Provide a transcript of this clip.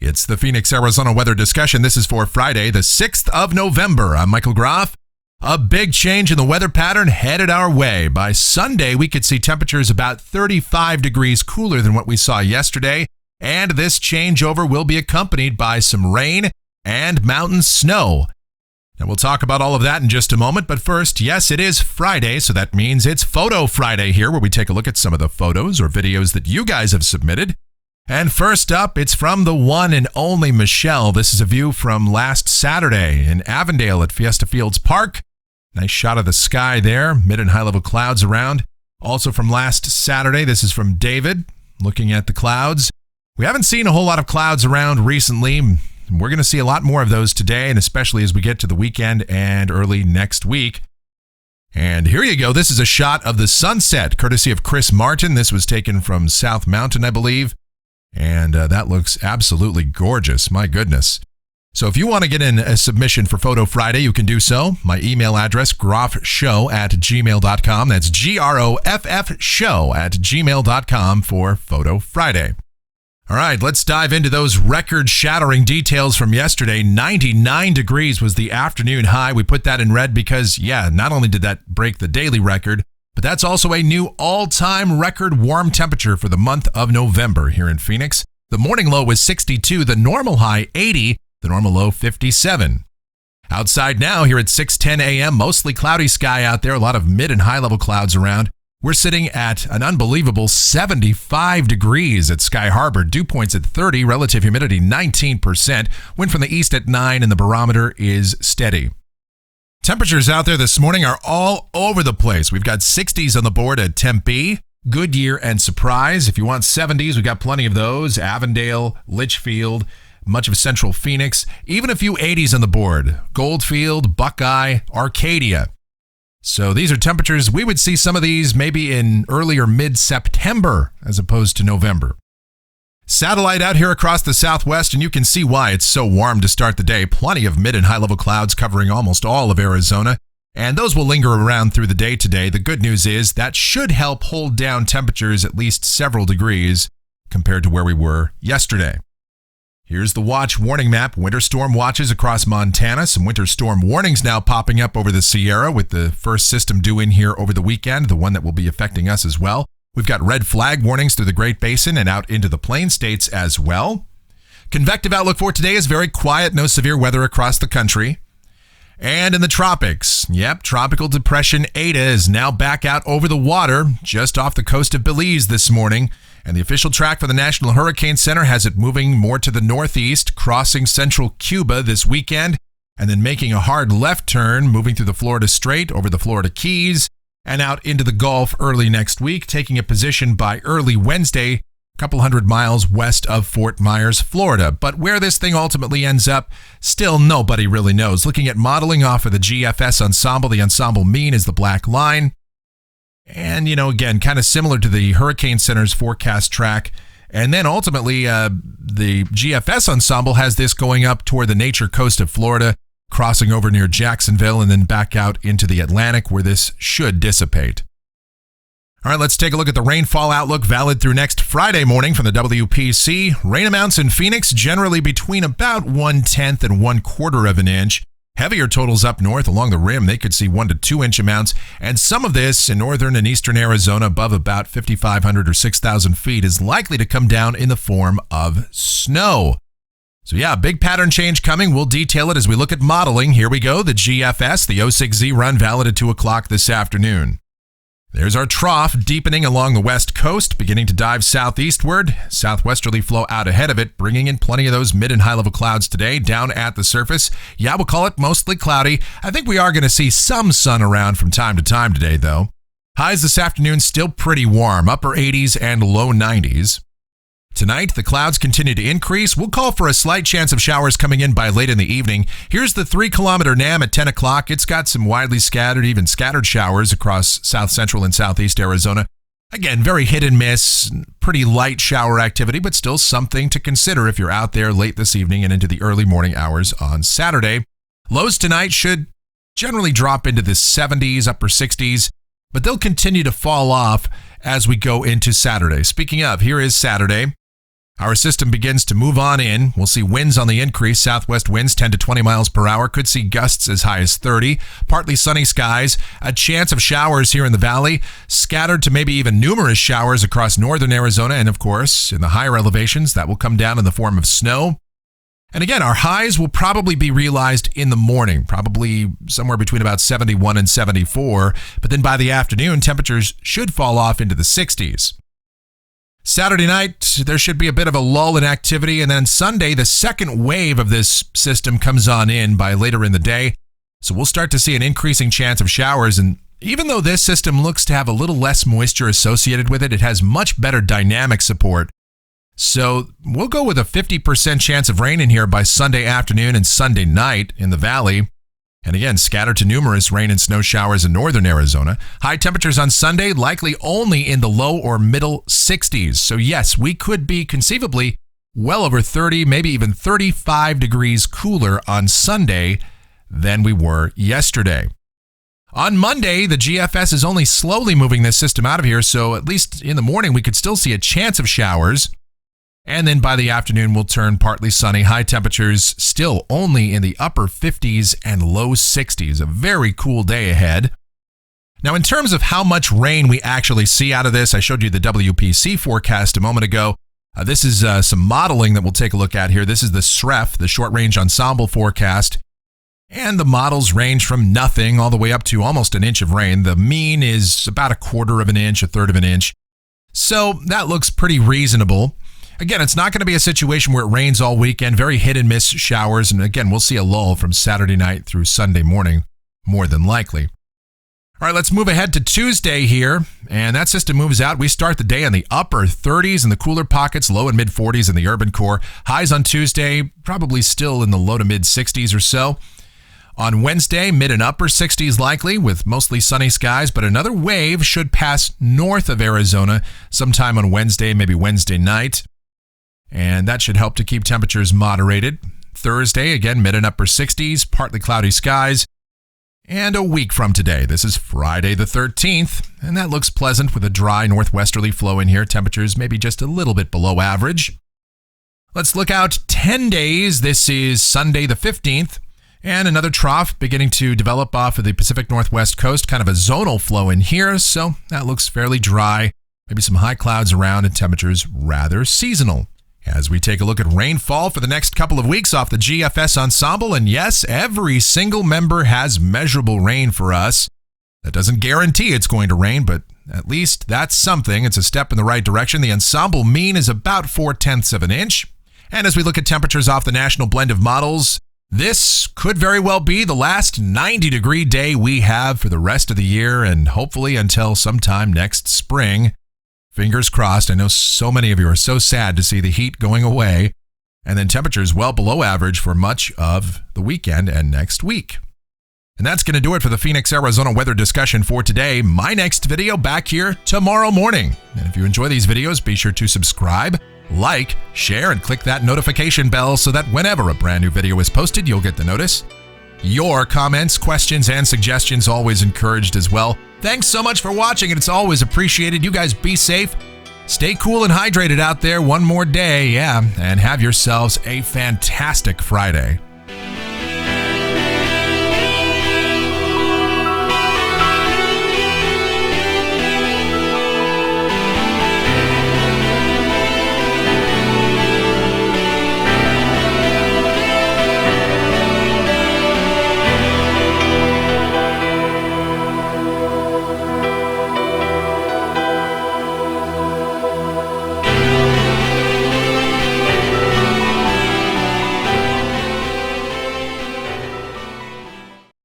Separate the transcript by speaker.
Speaker 1: It's the Phoenix, Arizona weather discussion. This is for Friday, the 6th of November. I'm Michael Groff. A big change in the weather pattern headed our way. By Sunday, we could see temperatures about 35 degrees cooler than what we saw yesterday, and this changeover will be accompanied by some rain and mountain snow. And we'll talk about all of that in just a moment, but first, yes, it is Friday, so that means it's Photo Friday here, where we take a look at some of the photos or videos that you guys have submitted. And first up, it's from the one and only Michelle. This is a view from last Saturday in Avondale at Fiesta Fields Park. Nice shot of the sky there, mid and high-level clouds around. Also from last Saturday, this is from David, looking at the clouds. We haven't seen a whole lot of clouds around recently. We're going to see a lot more of those today, and especially as we get to the weekend and early next week. And here you go. This is a shot of the sunset, courtesy of Chris Martin. This was taken from South Mountain, I believe. And that looks absolutely gorgeous. My goodness. So if you want to get in a submission for Photo Friday, you can do so. My email address, groffshow@gmail.com. That's GROFF show@gmail.com for Photo Friday. All right, let's dive into those record-shattering details from yesterday. 99 degrees was the afternoon high. We put that in red because, not only did that break the daily record, but that's also a new all-time record warm temperature for the month of November here in Phoenix. The morning low was 62, the normal high 80, the normal low 57. Outside now here at 6:10 a.m., mostly cloudy sky out there, a lot of mid and high-level clouds around. We're sitting at an unbelievable 75 degrees at Sky Harbor. Dew points at 30, relative humidity 19%. Wind from the east at 9, and the barometer is steady. Temperatures out there this morning are all over the place. We've got 60s on the board at Tempe, Goodyear, and Surprise. If you want 70s, we've got plenty of those. Avondale, Litchfield, much of Central Phoenix. Even a few 80s on the board. Goldfield, Buckeye, Arcadia. So these are temperatures, we would see some of these maybe in early or mid-September as opposed to November. Satellite out here across the southwest, and you can see why it's so warm to start the day. Plenty of mid and high-level clouds covering almost all of Arizona, and those will linger around through the day today. The good news is that should help hold down temperatures at least several degrees compared to where we were yesterday. Here's the watch warning map. Winter storm watches across Montana. Some winter storm warnings now popping up over the Sierra with the first system due in here over the weekend, the one that will be affecting us as well. We've got red flag warnings through the Great Basin and out into the Plain States as well. Convective outlook for today is very quiet. No severe weather across the country. And in the tropics, Tropical Depression Eta is now back out over the water just off the coast of Belize this morning. And the official track for the National Hurricane Center has it moving more to the northeast, crossing central Cuba this weekend, and then making a hard left turn, moving through the Florida Strait, over the Florida Keys, and out into the Gulf early next week, taking a position by early Wednesday, a couple hundred miles west of Fort Myers, Florida. But where this thing ultimately ends up, still nobody really knows. Looking at modeling off of the GFS ensemble, the ensemble mean is the black line. And, again, kind of similar to the Hurricane Center's forecast track. And then ultimately, the GFS ensemble has this going up toward the nature coast of Florida, crossing over near Jacksonville, and then back out into the Atlantic, where this should dissipate. All right, let's take a look at the rainfall outlook valid through next Friday morning from the WPC. Rain amounts in Phoenix generally between about 1/10 and 1/4 of an inch. Heavier totals up north along the rim, they could see 1 to 2 inch amounts, and some of this in northern and eastern Arizona above about 5,500 or 6,000 feet is likely to come down in the form of snow. So big pattern change coming. We'll detail it as we look at modeling. Here we go, the GFS, the 06Z run valid at 2 o'clock this afternoon. There's our trough deepening along the west coast, beginning to dive southeastward. Southwesterly flow out ahead of it, bringing in plenty of those mid and high-level clouds today down at the surface. We'll call it mostly cloudy. I think we are going to see some sun around from time to time today, though. Highs this afternoon still pretty warm, upper 80s and low 90s. Tonight, the clouds continue to increase. We'll call for a slight chance of showers coming in by late in the evening. Here's the 3-kilometer NAM at 10 o'clock. It's got some widely scattered, even scattered showers across south central and southeast Arizona. Again, very hit and miss, pretty light shower activity, but still something to consider if you're out there late this evening and into the early morning hours on Saturday. Lows tonight should generally drop into the 70s, upper 60s, but they'll continue to fall off as we go into Saturday. Speaking of, here is Saturday. Our system begins to move on in. We'll see winds on the increase, southwest winds 10 to 20 miles per hour. Could see gusts as high as 30. Partly sunny skies. A chance of showers here in the valley. Scattered to maybe even numerous showers across northern Arizona. And of course, in the higher elevations, that will come down in the form of snow. And again, our highs will probably be realized in the morning, probably somewhere between about 71 and 74. But then by the afternoon, temperatures should fall off into the 60s. Saturday night, there should be a bit of a lull in activity, and then Sunday, the second wave of this system comes on in by later in the day, so we'll start to see an increasing chance of showers, and even though this system looks to have a little less moisture associated with it, it has much better dynamic support, so we'll go with a 50% chance of rain in here by Sunday afternoon and Sunday night in the valley. And again, scattered to numerous rain and snow showers in northern Arizona. High temperatures on Sunday, likely only in the low or middle 60s. So yes, we could be conceivably well over 30, maybe even 35 degrees cooler on Sunday than we were yesterday. On Monday, the GFS is only slowly moving this system out of here, so at least in the morning we could still see a chance of showers. And then by the afternoon, we'll turn partly sunny. High temperatures still only in the upper 50s and low 60s. A very cool day ahead. Now, in terms of how much rain we actually see out of this, I showed you the WPC forecast a moment ago. This is some modeling that we'll take a look at here. This is the SREF, the Short Range Ensemble forecast. And the models range from nothing all the way up to almost an inch of rain. The mean is about a quarter of an inch, a third of an inch. So that looks pretty reasonable. Again, it's not going to be a situation where it rains all weekend, very hit and miss showers, and again, we'll see a lull from Saturday night through Sunday morning, more than likely. All right, let's move ahead to Tuesday here, and that system moves out. We start the day in the upper 30s in the cooler pockets, low and mid 40s in the urban core. Highs on Tuesday, probably still in the low to mid 60s or so. On Wednesday, mid and upper 60s likely, with mostly sunny skies, but another wave should pass north of Arizona sometime on Wednesday, maybe Wednesday night. And that should help to keep temperatures moderated. Thursday, again, mid and upper 60s, partly cloudy skies. And a week from today, this is Friday the 13th, and that looks pleasant with a dry northwesterly flow in here. Temperatures maybe just a little bit below average. Let's look out 10 days. This is Sunday the 15th, and another trough beginning to develop off of the Pacific Northwest coast, kind of a zonal flow in here, so that looks fairly dry. Maybe some high clouds around and temperatures rather seasonal. As we take a look at rainfall for the next couple of weeks off the GFS Ensemble, and yes, every single member has measurable rain for us. That doesn't guarantee it's going to rain, but at least that's something. It's a step in the right direction. The Ensemble mean is about 0.4 of an inch. And as we look at temperatures off the national blend of models, this could very well be the last 90-degree day we have for the rest of the year, and hopefully until sometime next spring. Fingers crossed. I know so many of you are so sad to see the heat going away, and then temperatures well below average for much of the weekend and next week. And that's going to do it for the Phoenix, Arizona weather discussion for today. My next video back here tomorrow morning. And if you enjoy these videos, be sure to subscribe, like, share, and click that notification bell so that whenever a brand new video is posted, you'll get the notice. Your comments, questions, and suggestions always encouraged as well. Thanks so much for watching, and it's always appreciated. You guys be safe, stay cool and hydrated out there one more day, and have yourselves a fantastic Friday.